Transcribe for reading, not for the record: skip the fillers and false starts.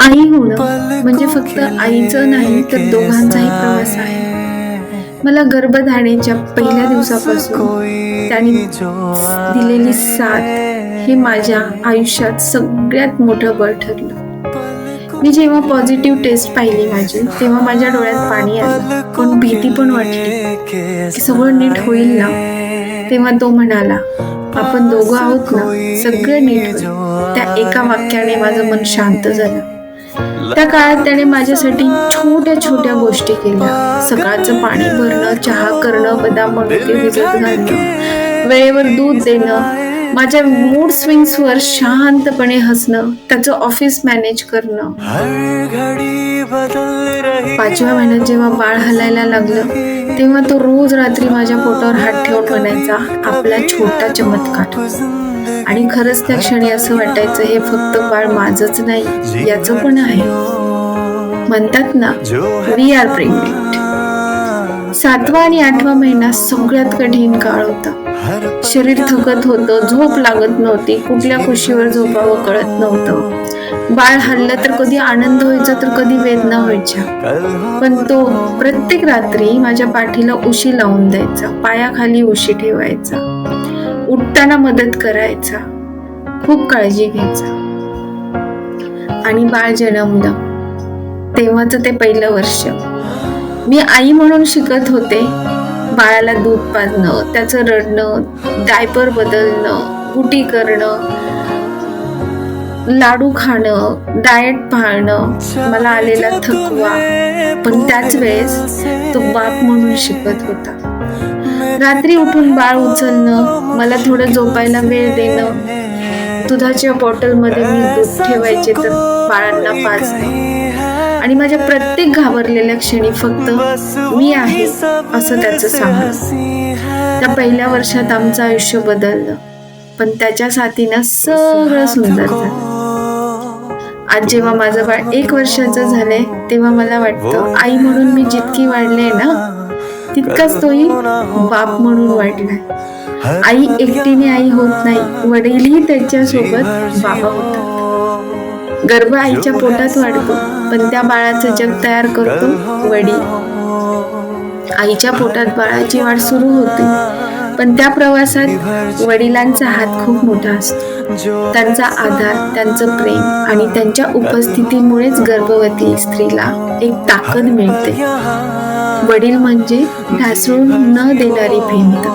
आई होणं म्हणजे फक्त आईचं नाही तर दोघांचाही प्रवास आहे. मला गर्भधारणेच्या पहिल्या दिवसापासून त्याने दिलेली साथ हे माझ्या आयुष्यात सगळ्यात मोठं बळ ठरलं. मी जेव्हा पॉझिटिव्ह टेस्ट पाहिली माझी, तेव्हा माझ्या डोळ्यात पाणी आलं, पण भीती पण वाटली की सगळं नीट होईल ना. तेव्हा तो म्हणाला, आपण दोघं आहोत ना, सगळं नीट होईल. त्या एका वाक्याने माझं मन शांत झालं. त्या काळात त्याने माझ्यासाठी छोट्या छोट्या गोष्टी केल्या. सकाळचं पाणी भरणं, चहा करणं, बदाम मनुके भिजत घालणं, वेळेवर दूध देणं, माझ्या मूड स्विंग्सवर शांतपणे हसणं, त्याचं ऑफिस मॅनेज करणं. 5व्या महिन्यात जेव्हा बाळ हलायला लागलं, तेव्हा तो रोज रात्री माझ्या पोटावर हात ठेवून म्हणायचा, आपला छोटा चमत्कार. आणि खरंच त्या क्षणी असं वाटायचं, हे फक्त बाळ माझंच नाही, याचं पण आहे. म्हणतात ना, वी आर प्रेग्नेंट. 7वा आणि 8वा महिना सगळ्यात कठीण काळ होता. शरीर थकत होतं, झोप लागत नव्हती, कुठल्या खुशीवर झोपावं कळत नव्हतं. बाळ हललं तर कधी आनंद व्हायचा तर कधी वेदना व्हायच्या. पण तो प्रत्येक रात्री माझ्या पाठीला उशी लावून द्यायचा, पायाखाली उशी ठेवायचा, उठताना मदत करायचा, खूप काळजी घ्यायचा. आणि बाळ जन्मलं तेव्हाच ते पहिलं वर्ष मी आई म्हणून शिकत होते. बाळाला दूध पाजणं, त्याचं रडणं, डायपर बदलणं, गुटी करणं, लाडू खाणं, डाएट पाळणं, मला आलेला थकवा. पण त्याच वेळेस तो बाप म्हणून शिकत होता. रात्री उठून बाळ उचलणं, मला थोडं झोपायला वेळ देणं, दुधाच्या बॉटलमध्ये मी दूध ठेवायचे तर बाळांना पाजणं. आणि माझ्या प्रत्येक घाबरलेल्या क्षणी फक्त मी आहे असं त्याचं सांगणं. त्या पहिल्या वर्षात आमचं आयुष्य बदललं, पण त्याच्या साथीनं सगळं सुंदर झालं. आज जेव्हा माझं बाळ 1 वर्षाचं झालंय, तेव्हा मला वाटतं आई म्हणून मी जितकी वाढले ना, तितकाच तोही बाप म्हणून वाढलाय. आई एकटीने आई होत नाही, वडीलही त्याच्यासोबत बाबा होतात. गर्भ आईच्या पोटात वाढतो, पण त्या बाळाचं जग तयार करतो वडील. आईच्या पोटात बाळाची वाढ सुरू होते, पण त्या प्रवासात वडिलांचा हात खूप मोठा असतो. त्यांचा आधार, त्यांचं प्रेम आणि त्यांच्या उपस्थितीमुळेच गर्भवती स्त्रीला एक ताकद मिळते. वडील म्हणजे ढासळून न देणारी भिंत.